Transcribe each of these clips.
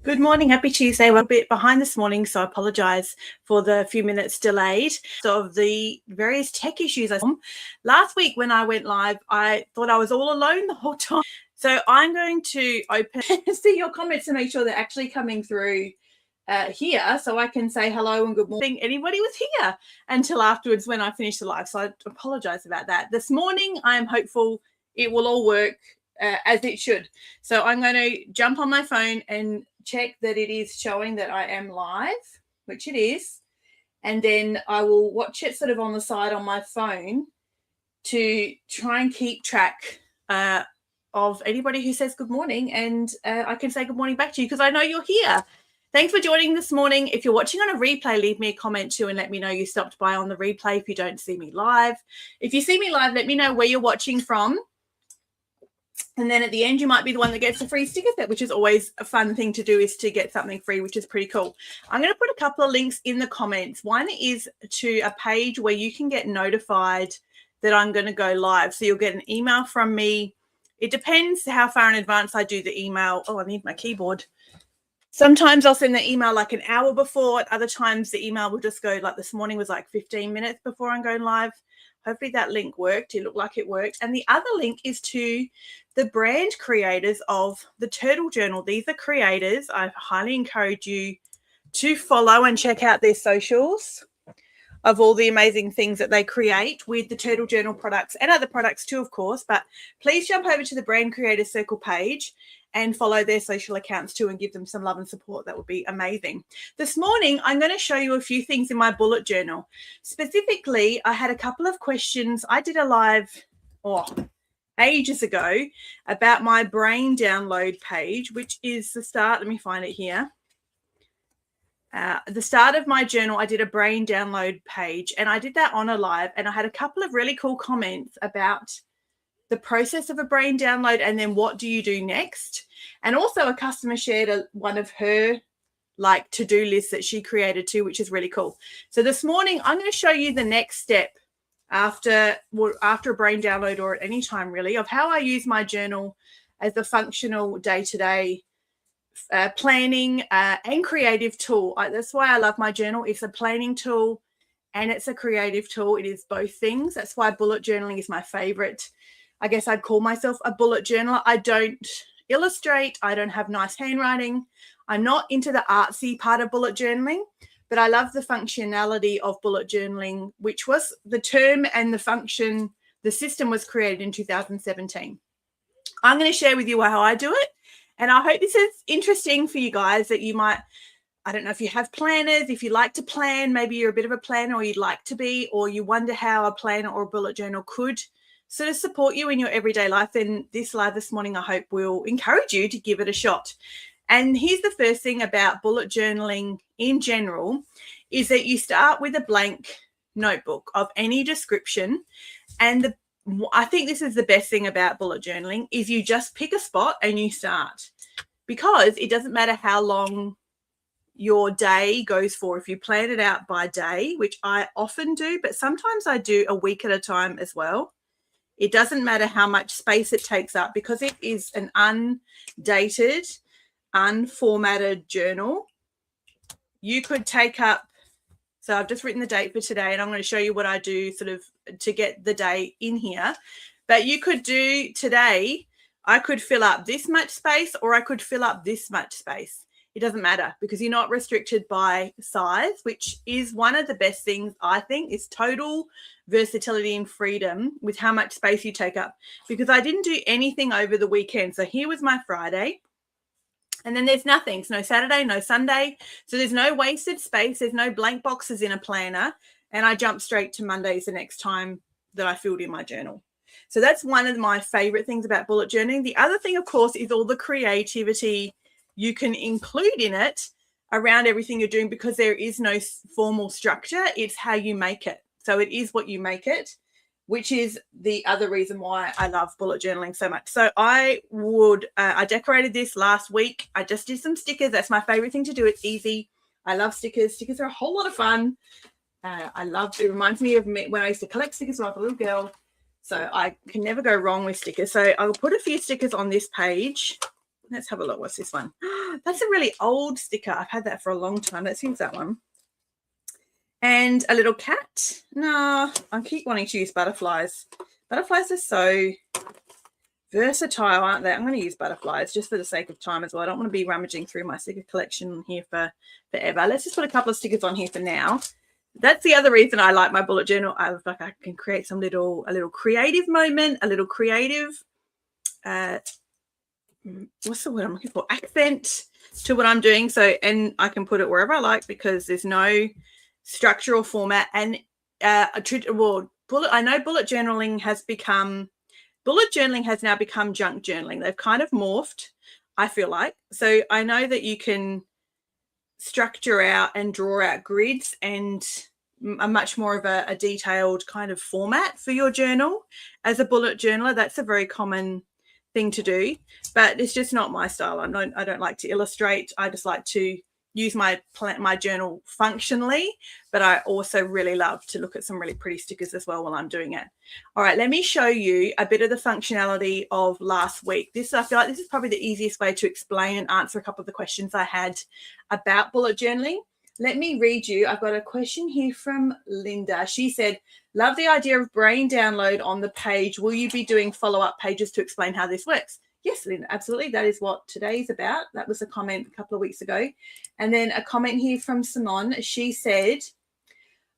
Good morning. Happy Tuesday. We're a bit behind this morning, so I apologise for the few minutes delayed. So of the various tech issues I saw last week when I went live, I thought I was all alone the whole time. So I'm going to open see your comments to make sure they're actually coming through here, so I can say hello and good morning. Anybody was here until afterwards when I finished the live, so I apologise about that. This morning, I am hopeful it will all work as it should. So I'm going to jump on my phone and check that it is showing that I am live, which it is, and then I will watch it sort of on the side on my phone to try and keep track of anybody who says good morning, and I can say good morning back to you because I know you're here. Thanks for joining this morning. If you're watching on a replay, leave me a comment too and let me know you stopped by on the replay if you don't see me live. If you see me live, let me know where you're watching from. And then at the end, you might be the one that gets a free sticker set, which is always a fun thing to do, is to get something free, which is pretty cool. I'm going to put a couple of links in the comments. One is to a page where you can get notified that I'm going to go live. So you'll get an email from me. It depends how far in advance I do the email. Oh, I need my keyboard. Sometimes I'll send the email like an hour before. At other times, the email will just go, like this morning was like 15 minutes before I'm going live. Hopefully that link worked. It looked like it worked. And the other link is to the brand creators of the Turtle Journal. These are creators. I highly encourage you to follow and check out their socials of all the amazing things that they create with the Turtle Journal products and other products too, of course. But please jump over to the Brand Creators Circle page and follow their social accounts too and give them some love and support. That would be amazing. This morning, I'm going to show you a few things in my bullet journal. Specifically, I had a couple of questions. I did a live ages ago about my brain download page, which is the start. Let me find it here. The start of my journal, I did a brain download page, and I did that on a live, and I had a couple of really cool comments about the process of a brain download and then what do you do next. And also a customer shared one of her like to-do lists that she created too, which is really cool. So this morning, I'm going to show you the next step after a brain download, or at any time really, of how I use my journal as a functional day-to-day planning and creative tool. That's why I love my journal. It's a planning tool and it's a creative tool. It is both things. That's why bullet journaling is my favorite. I guess I'd call myself a bullet journaler. I don't illustrate. I don't have nice handwriting. I'm not into the artsy part of bullet journaling, but I love the functionality of bullet journaling, which was the term and the function, the system was created in 2017. I'm going to share with you how I do it. And I hope this is interesting for you guys, that you might, I don't know if you have planners, if you like to plan, maybe you're a bit of a planner or you'd like to be, or you wonder how a planner or a bullet journal could sort of support you in your everyday life. Then this live this morning, I hope, will encourage you to give it a shot. And here's the first thing about bullet journaling in general, is that you start with a blank notebook of any description. And I think this is the best thing about bullet journaling, is you just pick a spot and you start, because it doesn't matter how long your day goes for. If you plan it out by day, which I often do, but sometimes I do a week at a time as well. It doesn't matter how much space it takes up, because it is an undated, unformatted journal. You could take up, so I've just written the date for today, and I'm going to show you what I do sort of to get the day in here. But you could do today, I could fill up this much space, or I could fill up this much space. It doesn't matter, because you're not restricted by size, which is one of the best things, I think, is total versatility and freedom with how much space you take up. Because I didn't do anything over the weekend. So here was my Friday. And then there's nothing. It's no Saturday, no Sunday. So there's no wasted space. There's no blank boxes in a planner. And I jump straight to Mondays the next time that I filled in my journal. So that's one of my favorite things about bullet journaling. The other thing, of course, is all the creativity you can include in it around everything you're doing, because there is no formal structure. It's how you make it. So it is what you make it, which is the other reason why I love bullet journaling so much. So I decorated this last week. I just did some stickers. That's my favorite thing to do. It's easy. I love stickers. Stickers are a whole lot of fun. It reminds me of when I used to collect stickers when I was a little girl. So I can never go wrong with stickers. So I'll put a few stickers on this page. Let's have a look. What's this one? That's a really old sticker. I've had that for a long time. Let's use that one. And a little cat. No, I keep wanting to use butterflies. Butterflies are so versatile, aren't they? I'm going to use butterflies just for the sake of time as well. I don't want to be rummaging through my sticker collection here for forever. Let's just put a couple of stickers on here for now. That's the other reason I like my bullet journal. I was like, I can create a little creative moment, a little creative, what's the word I'm looking for? Accent to what I'm doing. So, and I can put it wherever I like because there's no structure or format. And I know bullet journaling has now become junk journaling. They've kind of morphed, I feel like. So I know that you can structure out and draw out grids and a much more of a detailed kind of format for your journal. As a bullet journaler, that's a very common thing to do, but it's just not my style. I don't like to illustrate. I just like to use my journal functionally, but I also really love to look at some really pretty stickers as well while I'm doing it. All right, let me show you a bit of the functionality of last week. I feel like this is probably the easiest way to explain and answer a couple of the questions I had about bullet journaling. Let me read you. I've got a question here from Linda. She said, love the idea of brain download on the page. Will you be doing follow-up pages to explain how this works? Yes, Linda, absolutely. That is what today's about. That was a comment a couple of weeks ago. And then a comment here from Simone. She said,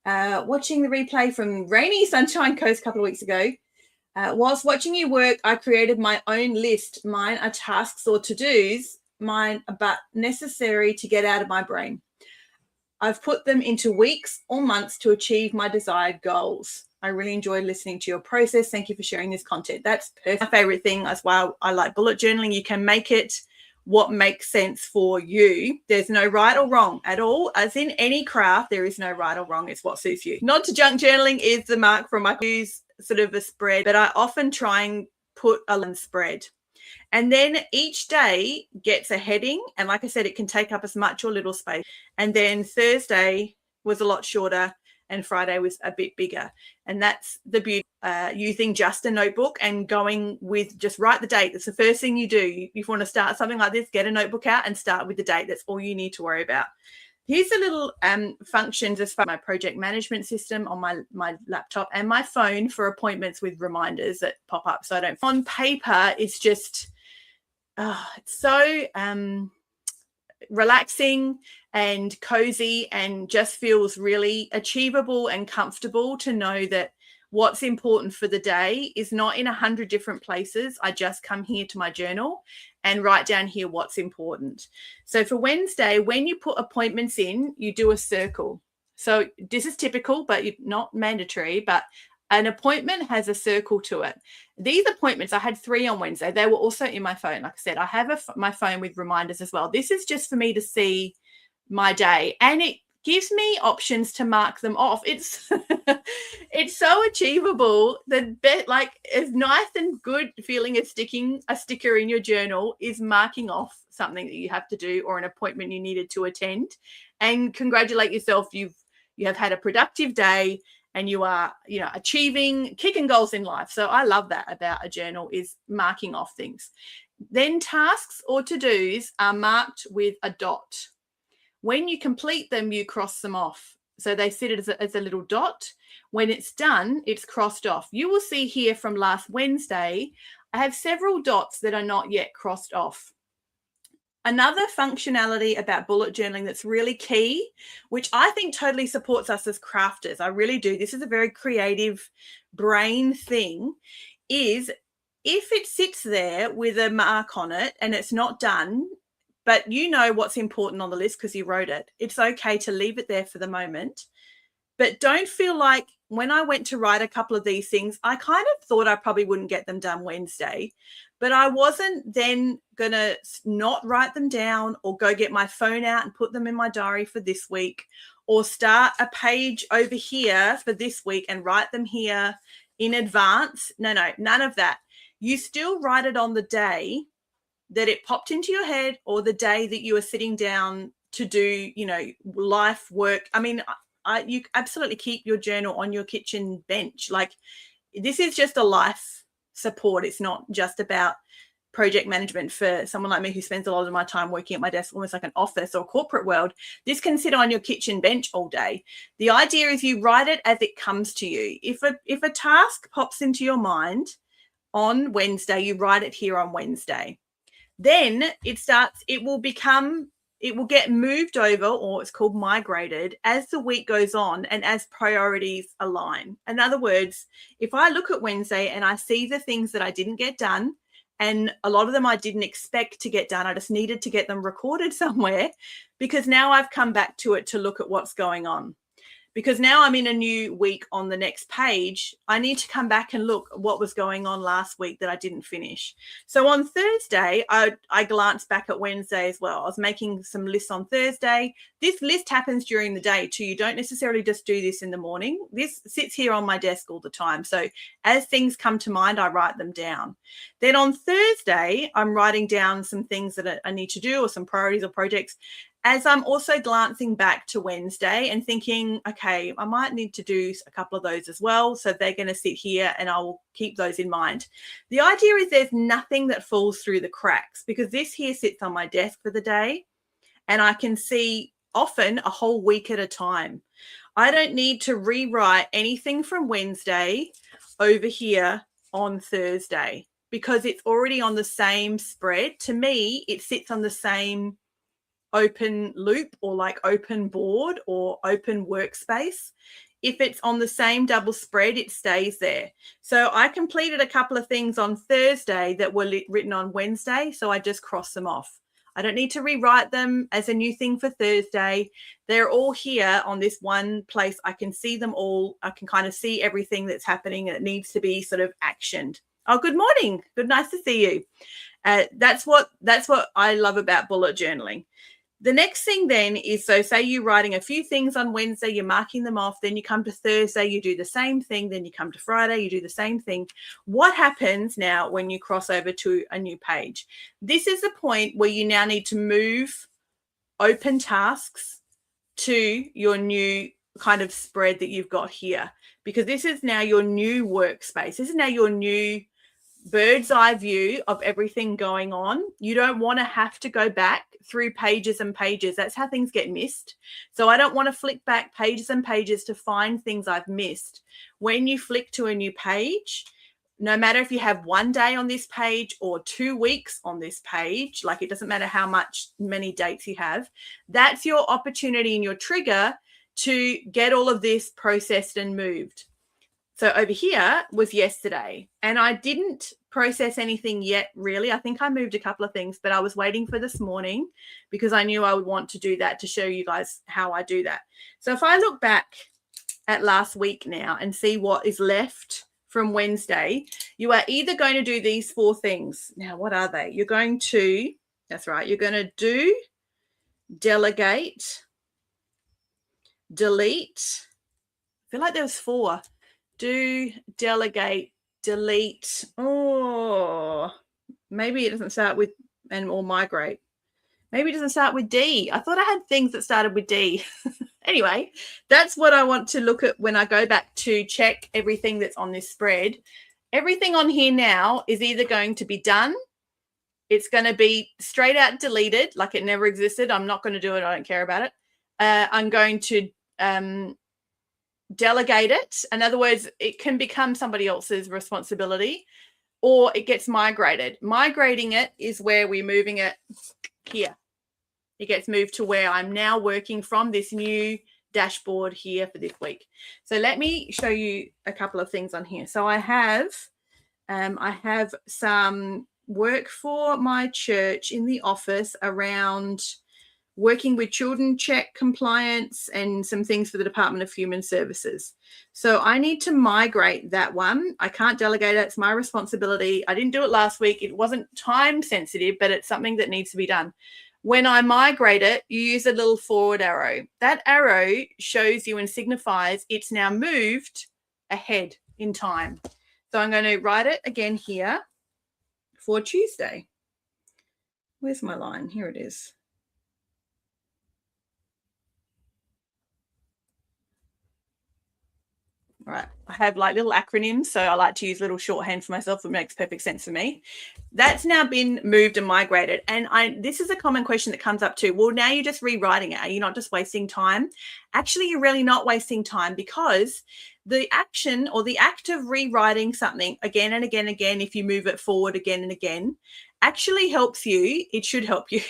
watching the replay from rainy Sunshine Coast a couple of weeks ago, whilst watching you work, I created my own list. Mine are tasks or to-dos, but necessary to get out of my brain. I've put them into weeks or months to achieve my desired goals. I really enjoyed listening to your process. Thank you for sharing this content. That's perfect. My favorite thing as well. I like bullet journaling. You can make it what makes sense for you. There's no right or wrong at all. As in any craft, there is no right or wrong. It's what suits you. Not to junk journaling is the mark from my use sort of a spread, but I often try and put a spread. And then each day gets a heading. And like I said, it can take up as much or little space. And then Thursday was a lot shorter and Friday was a bit bigger. And that's the beauty using just a notebook and going with just write the date. That's the first thing you do. If you want to start something like this, get a notebook out and start with the date. That's all you need to worry about. Here's the little functions as far as my project management system on my laptop and my phone for appointments with reminders that pop up. So I don't. On paper, it's just it's so relaxing and cozy and just feels really achievable and comfortable to know that what's important for the day is not in 100 different places. I just come here to my journal and write down here what's important. So for Wednesday, when you put appointments in, you do a circle. So this is typical, but not mandatory, but an appointment has a circle to it. These appointments, I had 3 on Wednesday. They were also in my phone. Like I said, I have my phone with reminders as well. This is just for me to see my day, and it gives me options to mark them off. It's it's so achievable. Like as nice and good feeling as sticking a sticker in your journal is marking off something that you have to do or an appointment you needed to attend, and congratulate yourself. You have had a productive day and you are, achieving, kicking goals in life. So I love that about a journal, is marking off things. Then tasks or to-dos are marked with a dot. When you complete them, you cross them off. So they sit as a little dot. When it's done, it's crossed off. You will see here from last Wednesday, I have several dots that are not yet crossed off. Another functionality about bullet journaling that's really key, which I think totally supports us as crafters, I really do, this is a very creative brain thing, is if it sits there with a mark on it and it's not done, but you know what's important on the list because you wrote it, it's okay to leave it there for the moment. But don't feel like, when I went to write a couple of these things, I kind of thought I probably wouldn't get them done Wednesday, but I wasn't then going to not write them down or go get my phone out and put them in my diary for this week, or start a page over here for this week and write them here in advance. No, none of that. You still write it on the day that it popped into your head or the day that you were sitting down to do, life work. I mean, you absolutely keep your journal on your kitchen bench. Like, this is just a life support. It's not just about project management for someone like me who spends a lot of my time working at my desk, almost like an office or corporate world, this can sit on your kitchen bench all day. The idea is you write it as it comes to you. If a task pops into your mind on Wednesday, you write it here on Wednesday. Then it will get moved over, or it's called migrated, as the week goes on and as priorities align. In other words, if I look at Wednesday and I see the things that I didn't get done, and a lot of them I didn't expect to get done, I just needed to get them recorded somewhere, because now I've come back to it to look at what's going on. Because now I'm in a new week on the next page, I need to come back and look at what was going on last week that I didn't finish. So on Thursday, I glanced back at Wednesday as well. I was making some lists on Thursday. This list happens during the day too. You don't necessarily just do this in the morning. This sits here on my desk all the time. So as things come to mind, I write them down. Then on Thursday, I'm writing down some things that I need to do, or some priorities or projects, as I'm also glancing back to Wednesday and thinking, okay, I might need to do a couple of those as well. So they're going to sit here and I will keep those in mind. The idea is there's nothing that falls through the cracks, because this here sits on my desk for the day and I can see often a whole week at a time. I don't need to rewrite anything from Wednesday over here on Thursday, because it's already on the same spread. To me, it sits on the same open loop, or like open board or open workspace. If it's on the same double spread, it stays there. So I completed a couple of things on Thursday that were written on Wednesday, so I just cross them off. I don't need to rewrite them as a new thing for Thursday. They're all here on this one place. I can see them all. I can kind of see everything that's happening and it needs to be sort of actioned. Oh, good morning. Good, nice to see you. That's what I love about bullet journaling. The next thing then is, so say you're writing a few things on Wednesday, you're marking them off, then you come to Thursday, you do the same thing, then you come to Friday, you do the same thing. What happens now when you cross over to a new page? This is the point where you now need to move open tasks to your new kind of spread that you've got here, because this is now your new workspace. This is now your new bird's eye view of everything going on. You don't want to have to go back through pages and pages. That's how things get missed. So I don't want to flick back pages and pages to find things I've missed. When you flick to a new page, no matter if you have 1 day on this page or 2 weeks on this page, like it doesn't matter how many dates you have, that's your opportunity and your trigger to get all of this processed and moved. So over here was yesterday, and I didn't process anything yet, really. I think I moved a couple of things, but I was waiting for this morning because I knew I would want to do that to show you guys how I do that. So if I look back at last week now and see what is left from Wednesday, you are either going to do these 4 things. Now, what are they? You're going to, that's right, you're going to do, delegate, delete. I feel like there was 4. Do, delegate, delete. Oh, maybe it doesn't start with or migrate. Maybe it doesn't start with D. I thought I had things that started with D. Anyway, that's what I want to look at when I go back to check everything that's on this spread. Everything on here now is either going to be done, it's going to be straight out deleted, like it never existed. I'm not going to do it. I don't care about it. I'm going to delegate it. In other words, it can become somebody else's responsibility, or it gets migrated. Migrating it is where we're moving it here. It gets moved to where I'm now working from this new dashboard here for this week. So let me show you a couple of things on here. So I have some work for my church in the office around working with children check compliance and some things for the Department of Human Services. So I need to migrate that one. I can't delegate it. It's my responsibility. I didn't do it last week. It wasn't time sensitive, but it's something that needs to be done. When I migrate it, you use a little forward arrow. That arrow shows you and signifies it's now moved ahead in time. So I'm going to write it again here for Tuesday. Where's my line? Here it is. Right. I have like little acronyms, so I like to use little shorthand for myself. It makes perfect sense for me. That's now been moved and migrated. And this is a common question that comes up too. Well, now you're just rewriting it. Are you not just wasting time? Actually, you're really not wasting time, because the action or the act of rewriting something again and again and again, if you move it forward again and again, actually helps you. It should help you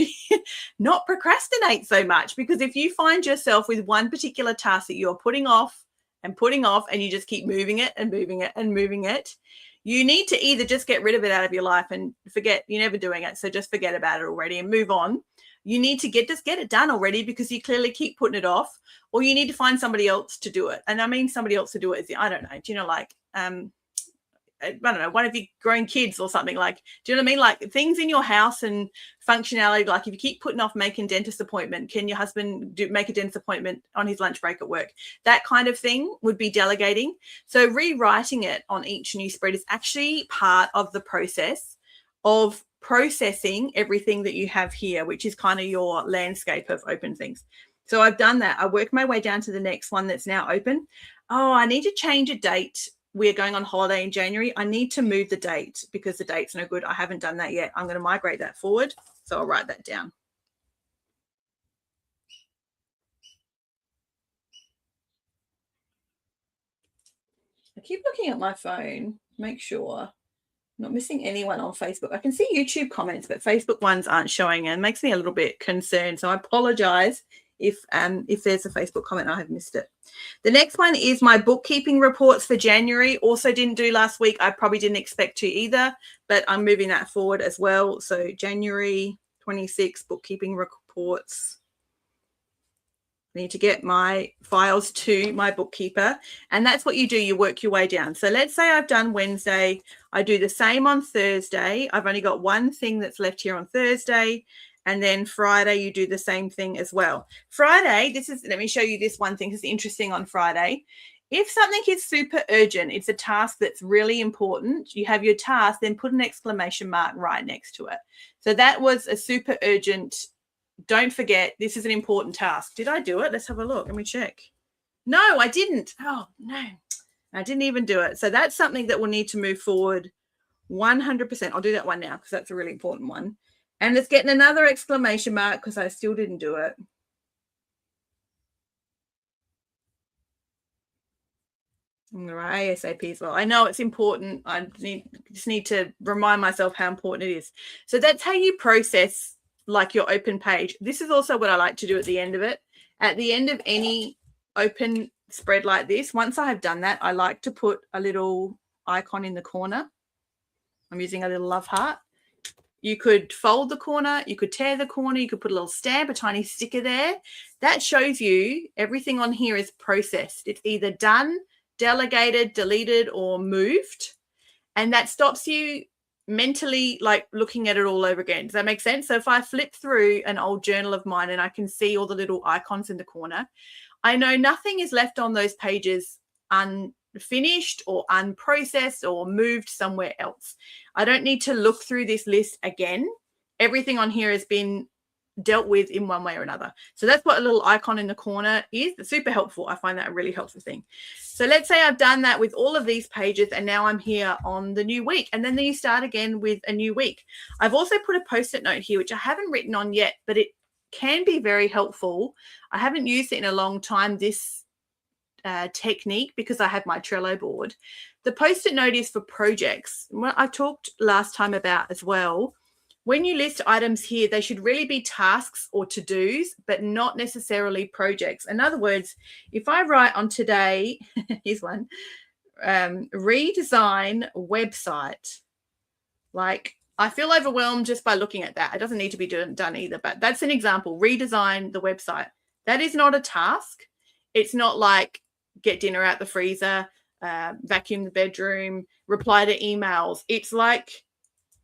not procrastinate so much, because if you find yourself with one particular task that you're putting off and you just keep moving it and moving it and moving it, you need to either just get rid of it out of your life and forget you're never doing it, so just forget about it already and move on. You need to get it done already, because you clearly keep putting it off, or you need to find somebody else to do it. And I mean somebody else to do it is, I don't know, do you know, like I don't know, one of your grown kids or something, like, do you know what I mean? Like things in your house and functionality, like if you keep putting off making dentist appointment, can your husband make a dentist appointment on his lunch break at work? That kind of thing would be delegating. So rewriting it on each new spread is actually part of the process of processing everything that you have here, which is kind of your landscape of open things. So I've done that. I work my way down to the next one that's now open. Oh, I need to change a date. We're going on holiday in January. I need to move the date because the date's no good. I haven't done that yet. I'm going to migrate that forward. So I'll write that down. I keep looking at my phone, make sure I'm not missing anyone on Facebook. I can see YouTube comments, but Facebook ones aren't showing, and it makes me a little bit concerned. So I apologize if there's a Facebook comment I have missed it. The next one is my bookkeeping reports for January. Also didn't do last week. I probably didn't expect to either, but I'm moving that forward as well. So January 26 bookkeeping reports. I need to get my files to my bookkeeper, and that's what you do. You work your way down. So let's say I've done Wednesday. I do the same on Thursday. I've only got one thing that's left here on Thursday. And then Friday, you do the same thing as well. Friday, let me show you this one thing. It's interesting on Friday. If something is super urgent, it's a task that's really important, you have your task, then put an exclamation mark right next to it. So that was a super urgent. Don't forget, this is an important task. Did I do it? Let's have a look. Let me check. No, I didn't. Oh, no. I didn't even do it. So that's something that will need to move forward 100%. I'll do that one now because that's a really important one. And it's getting another exclamation mark because I still didn't do it. I'm going to write ASAP as well. I know it's important. I just need to remind myself how important it is. So that's how you process like your open page. This is also what I like to do at the end of it. At the end of any open spread like this, once I have done that, I like to put a little icon in the corner. I'm using a little love heart. You could fold the corner, you could tear the corner, you could put a little stamp, a tiny sticker there. That shows you everything on here is processed. It's either done, delegated, deleted, or moved. And that stops you mentally like looking at it all over again. Does that make sense? So if I flip through an old journal of mine and I can see all the little icons in the corner, I know nothing is left on those pages unfinished or unprocessed or moved somewhere else. I don't need to look through this list again. Everything on here has been dealt with in one way or another. So that's what a little icon in the corner is. It's super helpful. I find that a really helpful thing. So let's say I've done that with all of these pages and now I'm here on the new week, and then you start again with a new week. I've also put a post-it note here, which I haven't written on yet, but it can be very helpful. I haven't used it in a long time, this technique, because I have my Trello board. The post-it note is for projects. What I talked last time about as well, when you list items here, they should really be tasks or to-dos, but not necessarily projects. In other words, if I write on today, here's one, redesign website, like I feel overwhelmed just by looking at that. It doesn't need to be done either, but that's an example. Redesign the website. That is not a task. It's not like get dinner out the freezer, vacuum the bedroom, reply to emails. It's like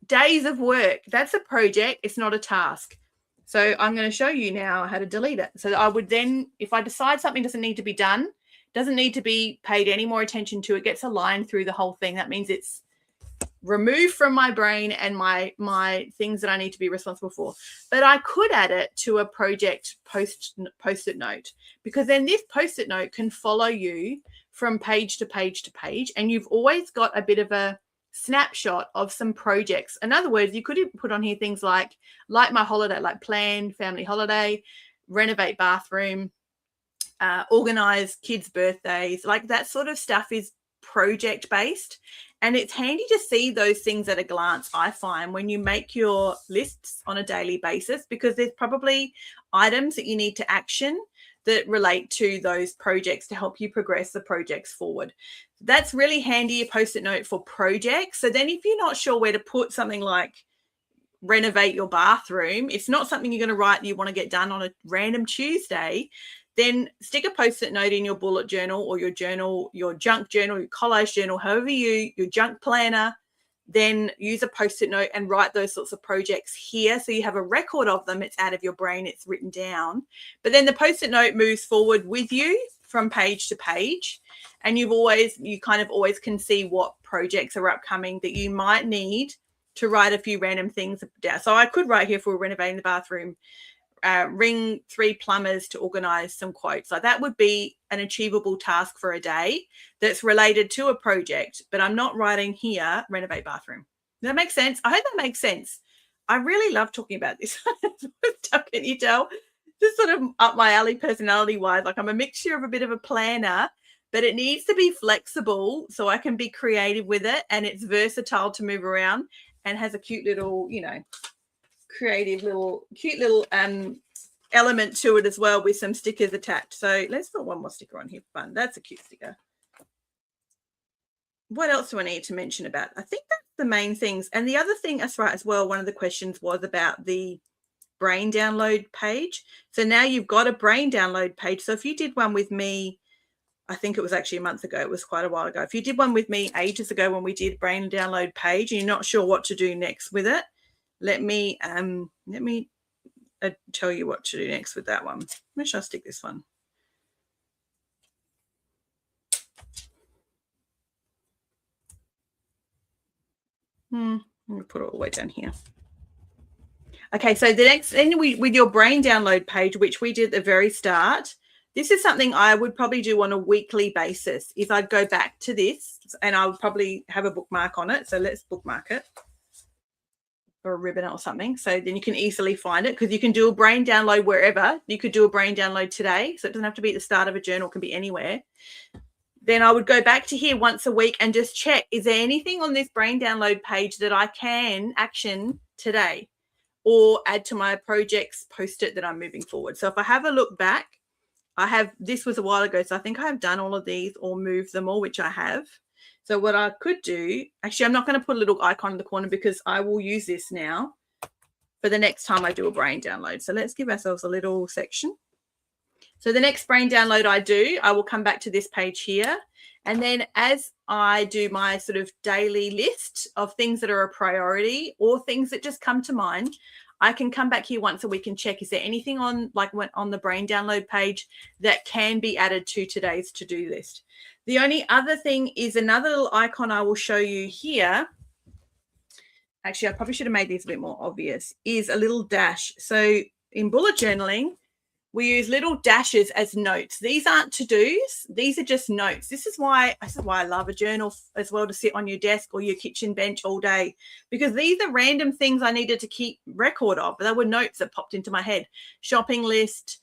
days of work. That's a project. It's not a task. So I'm going to show you now how to delete it. So I would then, if I decide something doesn't need to be done, doesn't need to be paid any more attention to, it gets a line through the whole thing. That means it's removed from my brain and my things that I need to be responsible for. But I could add it to a project post-it note, because then this post-it note can follow you from page to page to page, and you've always got a bit of a snapshot of some projects. In other words, you could put on here things like my holiday, like plan family holiday, renovate bathroom, organize kids' birthdays, like that sort of stuff is project based. And it's handy to see those things at a glance, I find, when you make your lists on a daily basis, because there's probably items that you need to action that relate to those projects to help you progress the projects forward. That's really handy, a post-it note for projects. So then if you're not sure where to put something like renovate your bathroom, it's not something you're going to write you want to get done on a random Tuesday, then stick a post-it note in your bullet journal or your journal, your junk journal, your collage journal, however your junk planner. Then use a post-it note and write those sorts of projects here. So you have a record of them. It's out of your brain. It's written down. But then the post-it note moves forward with you from page to page. And you kind of always can see what projects are upcoming that you might need to write a few random things down. So I could write here for renovating the bathroom, ring 3 plumbers to organize some quotes. Like that would be an achievable task for a day that's related to a project, but I'm not writing here renovate bathroom. Does that make sense? I hope that makes sense. I really love talking about this. Can you tell? Just sort of up my alley personality wise. Like I'm a mixture of a bit of a planner, but it needs to be flexible so I can be creative with it, and it's versatile to move around and has a cute little, creative cute little element to it as well, with some stickers attached. So let's put one more sticker on here for fun. That's a cute sticker. What else do I need to mention about? I think that's the main things. And the other thing, that's right as well, one of the questions was about the brain download page. So now you've got a brain download page. So if you did one with me, I think it was actually a month ago, it was quite a while ago. If you did one with me ages ago when we did brain download page and you're not sure what to do next with it, let me tell you what to do next with that one. Where should I stick this one? I'm going to put it all the way down here. Okay, so the next thing with your brain download page, which we did at the very start, this is something I would probably do on a weekly basis. If I'd go back to this, and I would probably have a bookmark on it. So let's bookmark it, or a ribbon or something. So then you can easily find it, because you can do a brain download wherever. You could do a brain download today. So it doesn't have to be at the start of a journal, it can be anywhere. Then I would go back to here once a week and just check, is there anything on this brain download page that I can action today or add to my projects post-it that I'm moving forward? So if I have a look back, this was a while ago, so I think I have done all of these or moved them all, which I have. So what I could do, actually, I'm not going to put a little icon in the corner because I will use this now for the next time I do a brain download. So let's give ourselves a little section. So the next brain download I do, I will come back to this page here. And then as I do my sort of daily list of things that are a priority or things that just come to mind, I can come back here once a week and check, is there anything on the brain download page that can be added to today's to-do list? The only other thing is another little icon I will show you here. Actually, I probably should have made these a bit more obvious, is a little dash. So in bullet journaling, we use little dashes as notes. These aren't to-dos. These are just notes. This is why I love a journal as well, to sit on your desk or your kitchen bench all day, because these are random things I needed to keep record of. They were notes that popped into my head. Shopping list,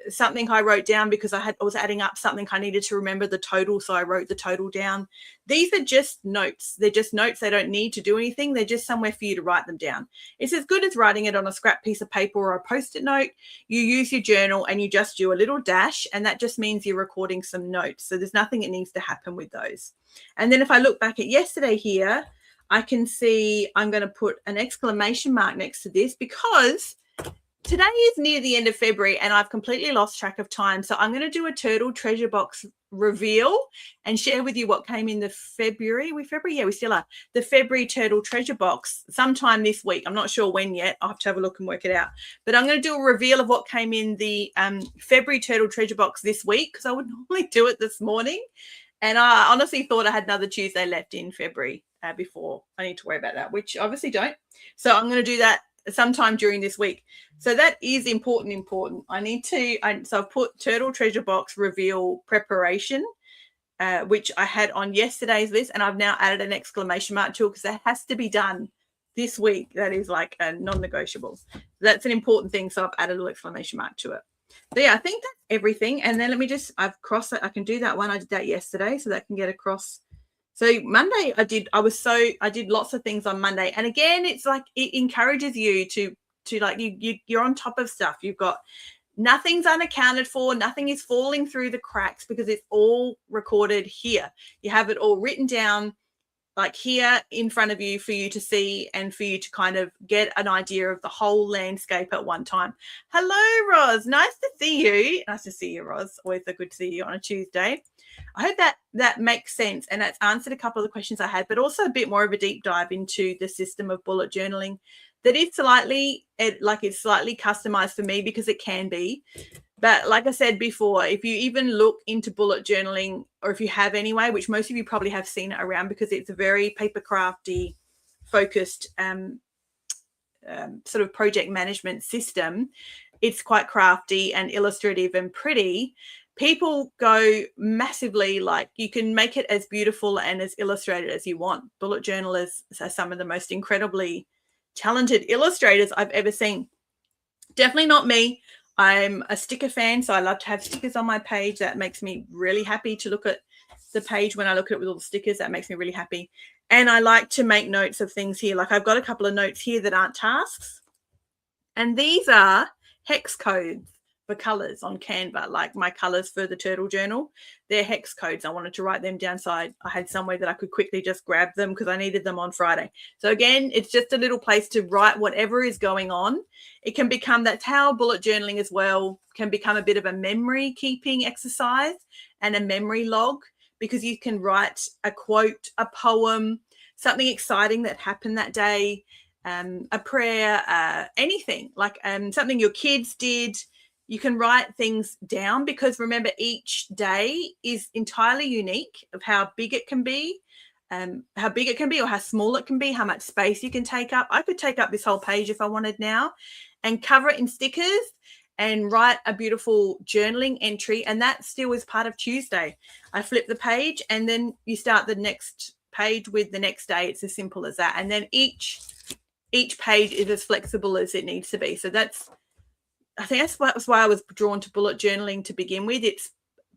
something I wrote down because I was adding up something I needed to remember the total, so I wrote the total down. These are just notes. They're just notes. They don't need to do anything. They're just somewhere for you to write them down. It's as good as writing it on a scrap piece of paper or a post-it note. You use your journal and you just do a little dash, and that just means you're recording some notes. So there's nothing that needs to happen with those. And then if I look back at yesterday here, I can see I'm going to put an exclamation mark next to this because today is near the end of February and I've completely lost track of time. So I'm going to do a turtle treasure box reveal and share with you what came in the February. Yeah, we still are. The February turtle treasure box sometime this week. I'm not sure when yet. I'll have to have a look and work it out. But I'm going to do a reveal of what came in the February turtle treasure box this week, because I would normally do it this morning. And I honestly thought I had another Tuesday left in February before I need to worry about that, which obviously don't. So I'm going to do that sometime during this week. So that is important. So I've put turtle treasure box reveal preparation, which I had on yesterday's list, and I've now added an exclamation mark to it because it has to be done this week. That is like a non-negotiable. That's an important thing, so I've added a little exclamation mark to it. So yeah, I think that's everything. And then I've crossed it. I can do that one. I did that yesterday, so that can get across. So Monday I did lots of things on Monday. And again, it's like it encourages you to like you're on top of stuff. You've got nothing's unaccounted for, nothing is falling through the cracks because it's all recorded here. You have it all written down like here in front of you for you to see and for you to kind of get an idea of the whole landscape at one time. Hello, Roz. Nice to see you. Nice to see you, Roz. Always so good to see you on a Tuesday. I hope that makes sense and that's answered a couple of the questions I had, but also a bit more of a deep dive into the system of bullet journaling that is slightly customized for me because it can be. But like I said before, if you even look into bullet journaling, or if you have anyway, which most of you probably have seen it around because it's a very paper crafty focused sort of project management system. It's quite crafty and illustrative and pretty. People go massively, like you can make it as beautiful and as illustrated as you want. Bullet journalers are some of the most incredibly talented illustrators I've ever seen. Definitely not me. I'm a sticker fan, so I love to have stickers on my page. That makes me really happy to look at the page when I look at it with all the stickers. That makes me really happy. And I like to make notes of things here. Like I've got a couple of notes here that aren't tasks. And these are hex codes for colors on Canva, like my colors for the turtle journal. They're hex codes. I wanted to write them down so I had somewhere that I could quickly just grab them because I needed them on Friday. So again, it's just a little place to write whatever is going on. It can become, that's how bullet journaling as well can become a bit of a memory keeping exercise and a memory log, because you can write a quote, a poem, something exciting that happened that day, a prayer, anything, like something your kids did. You can write things down because remember, each day is entirely unique of how big it can be, or how small it can be, how much space you can take up. I could take up this whole page if I wanted now and cover it in stickers and write a beautiful journaling entry. And that still is part of Tuesday. I flip the page and then you start the next page with the next day. It's as simple as that. And then each page is as flexible as it needs to be. So I think that's why I was drawn to bullet journaling to begin with. It's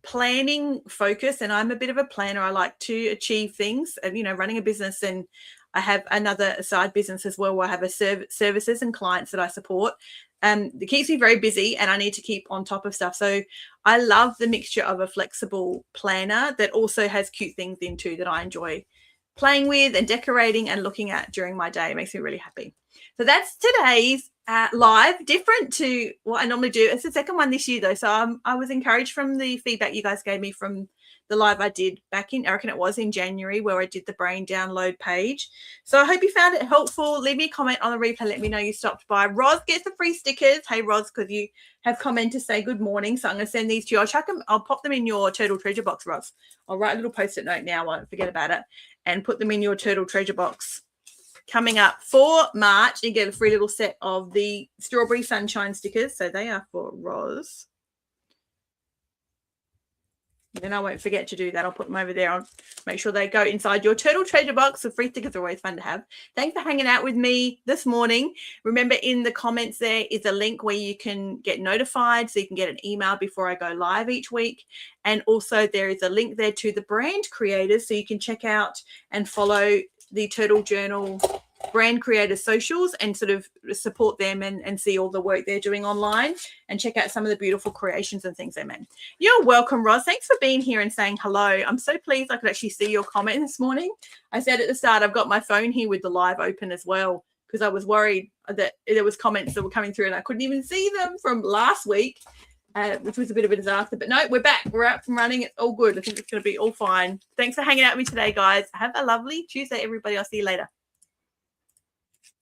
planning focus, and I'm a bit of a planner. I like to achieve things, and running a business, and I have another side business as well where I have services and clients that I support. It keeps me very busy, and I need to keep on top of stuff. So I love the mixture of a flexible planner that also has cute things in too that I enjoy playing with and decorating and looking at during my day. It makes me really happy. So that's today's live, different to what I normally do. It's the second one this year though, so I was encouraged from the feedback you guys gave me from the live I did back in, I reckon it was in January, where I did the brain download page. So I hope you found it helpful. Leave me a comment on the replay. Let me know you stopped by. Roz gets the free stickers. Hey Roz, because you have commented to say good morning, so I'm going to send these to you. I'll pop them in your turtle treasure box, Roz. I'll write a little post-it note now, I won't forget about it, and put them in your turtle treasure box. Coming up for March, you get a free little set of the strawberry sunshine stickers. So they are for Roz. Then I won't forget to do that. I'll put them over there. I'll make sure they go inside your turtle treasure box. The free stickers are always fun to have. Thanks for hanging out with me this morning. Remember, in the comments there is a link where you can get notified, so you can get an email before I go live each week. And also there is a link there to the brand creators, so you can check out and follow the Turtle Journal brand creator socials and sort of support them and see all the work they're doing online and check out some of the beautiful creations and things they made. You're welcome, Roz. Thanks for being here and saying hello. I'm so pleased I could actually see your comment this morning. I said at the start, I've got my phone here with the live open as well because I was worried that there was comments that were coming through and I couldn't even see them from last week, which was a bit of a disaster. But no, we're back. We're up and running. It's all good. I think it's going to be all fine. Thanks for hanging out with me today, guys. Have a lovely Tuesday, everybody. I'll see you later.